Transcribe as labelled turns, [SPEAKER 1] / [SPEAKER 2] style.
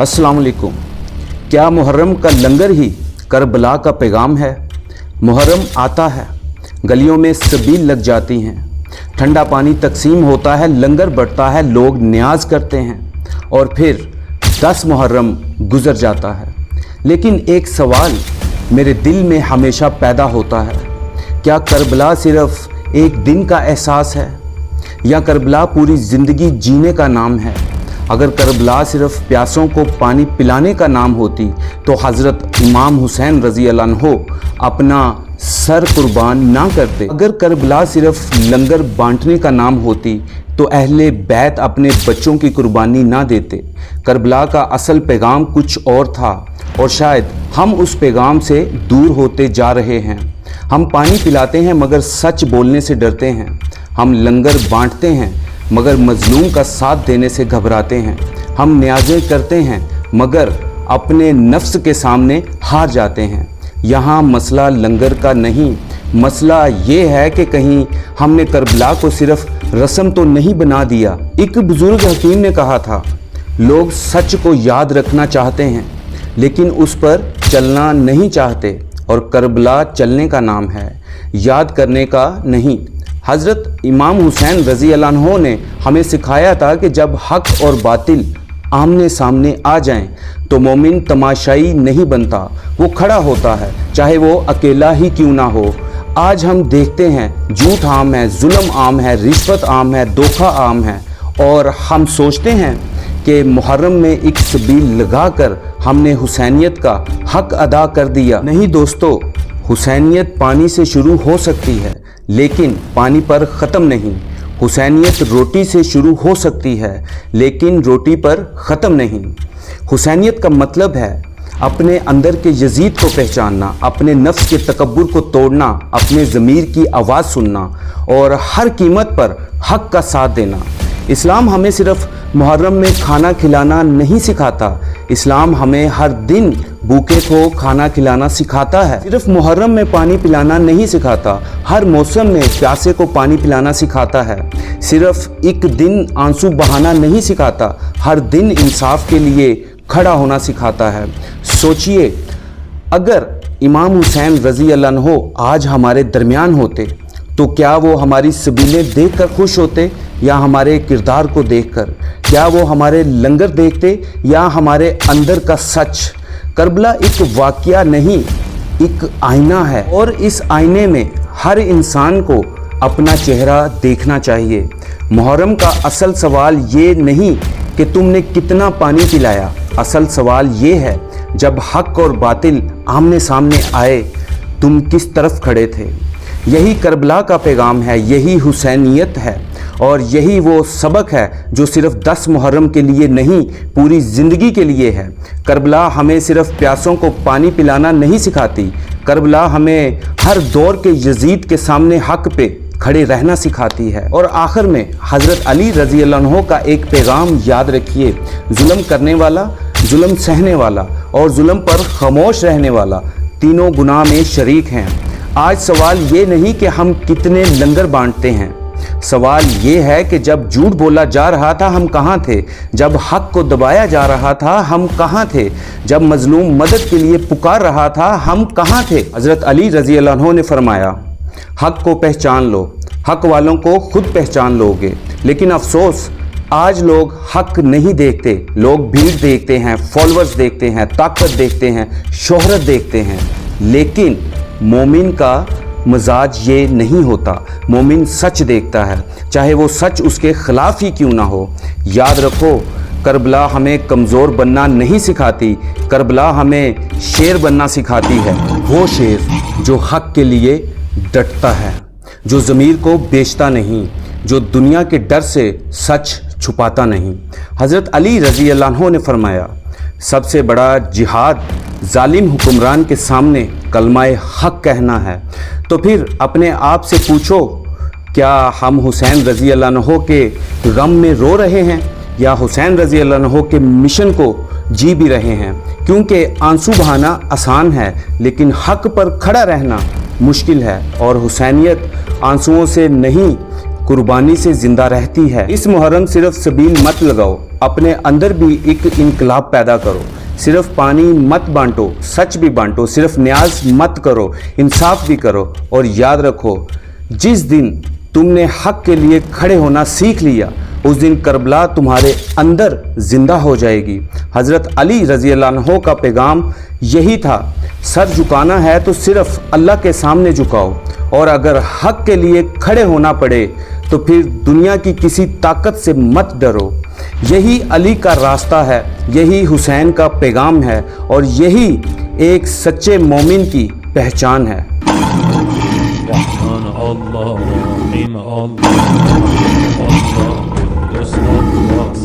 [SPEAKER 1] अस्सलाम वालेकुम। क्या मुहर्रम का लंगर ही करबला का पैगाम है? मुहर्रम आता है, गलियों में सबील लग जाती हैं, ठंडा पानी तकसीम होता है, लंगर बढ़ता है, लोग न्याज करते हैं और फिर 10 मुहर्रम गुजर जाता है। लेकिन एक सवाल मेरे दिल में हमेशा पैदा होता है, क्या करबला सिर्फ एक दिन का एहसास है या करबला पूरी ज़िंदगी जीने का नाम है? अगर करबला सिर्फ प्यासों को पानी पिलाने का नाम होती तो हज़रत इमाम हुसैन रज़ी अल्लाह अन्हो अपना सर कुर्बान ना करते। अगर करबला सिर्फ लंगर बांटने का नाम होती तो अहले बैत अपने बच्चों की कुर्बानी ना देते। करबला का असल पैगाम कुछ और था और शायद हम उस पैगाम से दूर होते जा रहे हैं। हम पानी पिलाते हैं मगर सच बोलने से डरते हैं। हम लंगर बांटते हैं मगर मजलूम का साथ देने से घबराते हैं। हम न्याज़ें करते हैं मगर अपने नफ्स के सामने हार जाते हैं। यहाँ मसला लंगर का नहीं, मसला ये है कि कहीं हमने करबला को सिर्फ रस्म तो नहीं बना दिया। एक बुजुर्ग हकीम ने कहा था, लोग सच को याद रखना चाहते हैं लेकिन उस पर चलना नहीं चाहते, और करबला चलने का नाम है, याद करने का नहीं। हज़रत इमाम हुसैन रज़ी अल्लाह अन्हो ने हमें सिखाया था कि जब हक और बातिल आमने सामने आ जाएं तो मोमिन तमाशाई नहीं बनता, वो खड़ा होता है, चाहे वो अकेला ही क्यों ना हो। आज हम देखते हैं झूठ आम है, जुल्म आम है, रिश्वत आम है, धोखा आम है, और हम सोचते हैं कि मुहर्रम में एक सबील लगाकर हमने हुसैनियत का हक अदा कर दिया। नहीं दोस्तों, हुसैनियत पानी से शुरू हो सकती है लेकिन पानी पर ख़त्म नहीं। हुसैनियत रोटी से शुरू हो सकती है लेकिन रोटी पर ख़त्म नहीं। हुसैनियत का मतलब है अपने अंदर के यजीद को पहचानना, अपने नफ्स के तकब्बुर को तोड़ना, अपने ज़मीर की आवाज़ सुनना और हर कीमत पर हक का साथ देना। इस्लाम हमें सिर्फ मुहर्रम में खाना खिलाना नहीं सिखाता, इस्लाम हमें हर दिन भूखे को खाना खिलाना सिखाता है। सिर्फ मुहर्रम में पानी पिलाना नहीं सिखाता, हर मौसम में प्यासे को पानी पिलाना सिखाता है। सिर्फ एक दिन आंसू बहाना नहीं सिखाता, हर दिन इंसाफ के लिए खड़ा होना सिखाता है। सोचिए, अगर इमाम हुसैन रज़ी अल्लाह अन्हो आज हमारे दरमियान होते तो क्या वो हमारी सबीलें देखकर खुश होते या हमारे किरदार को देखकर? क्या वो हमारे लंगर देखते या हमारे अंदर का सच? करबला एक वाक़या नहीं, एक आईना है, और इस आईने में हर इंसान को अपना चेहरा देखना चाहिए। मुहर्रम का असल सवाल ये नहीं कि तुमने कितना पानी पिलाया, असल सवाल ये है जब हक और बातिल आमने सामने आए तुम किस तरफ खड़े थे। यही करबला का पैगाम है, यही हुसैनियत है, और यही वो सबक है जो सिर्फ 10 मुहर्रम के लिए नहीं, पूरी ज़िंदगी के लिए है। करबला हमें सिर्फ प्यासों को पानी पिलाना नहीं सिखाती, करबला हमें हर दौर के यजीद के सामने हक पे खड़े रहना सिखाती है। और आखिर में हज़रत अली रज़ी अल्लाह अन्हो का एक पैगाम याद रखिए, जुल्म करने वाला, जुल्म सहने वाला और जुल्म पर खामोश रहने वाला तीनों गुनाह में शरीक हैं। आज सवाल ये नहीं कि हम कितने लंगर बांटते हैं, सवाल ये है कि जब झूठ बोला जा रहा था हम कहाँ थे, जब हक को दबाया जा रहा था हम कहाँ थे, जब मजलूम मदद के लिए पुकार रहा था हम कहाँ थे। हज़रत अली रज़ी अल्लाह अन्हो ने फरमाया, हक को पहचान लो, हक वालों को खुद पहचान लोगे। लेकिन अफसोस, आज लोग हक नहीं देखते, लोग भीड़ देखते हैं, फॉलोअर्स देखते हैं, ताकत देखते हैं, शोहरत देखते हैं। लेकिन मोमिन का मजाज ये नहीं होता, मोमिन सच देखता है, चाहे वो सच उसके ख़िलाफ़ ही क्यों ना हो। याद रखो, करबला हमें कमज़ोर बनना नहीं सिखाती, करबला हमें शेर बनना सिखाती है। वो शेर जो हक के लिए डटता है, जो ज़मीर को बेचता नहीं, जो दुनिया के डर से सच छुपाता नहीं। हज़रत अली रज़ी अल्लाह अन्हो ने फरमाया, सबसे बड़ा जिहाद जालिम हुक्मरान के सामने कलमाए हक कहना है। तो फिर अपने आप से पूछो, क्या हम हुसैन रज़ी अल्लाह अन्हो के गम में रो रहे हैं या हुसैन रज़ी अल्लाह अन्हो के मिशन को जी भी रहे हैं? क्योंकि आंसू बहाना आसान है लेकिन हक पर खड़ा रहना मुश्किल है, और हुसैनियत आंसुओं से नहीं कुर्बानी से जिंदा रहती है। इस मुहर्रम सिर्फ सबील मत लगाओ, अपने अंदर भी एक इनकलाब पैदा करो। सिर्फ पानी मत बांटो, सच भी बांटो। सिर्फ न्याज मत करो, इंसाफ भी करो। और याद रखो, जिस दिन तुमने हक के लिए खड़े होना सीख लिया, उस दिन करबला तुम्हारे अंदर जिंदा हो जाएगी। हज़रत अली रज़ी अल्लाह अन्हो का पैगाम यही था, सर झुकाना है तो सिर्फ अल्लाह के सामने झुकाओ, और अगर हक के लिए खड़े होना पड़े तो फिर दुनिया की किसी ताकत से मत डरो। यही अली का रास्ता है, यही हुसैन का पैगाम है, और यही एक सच्चे मोमिन की पहचान है।
[SPEAKER 2] Allah, Allah, Allah, Allah, Allah, Allah, Allah,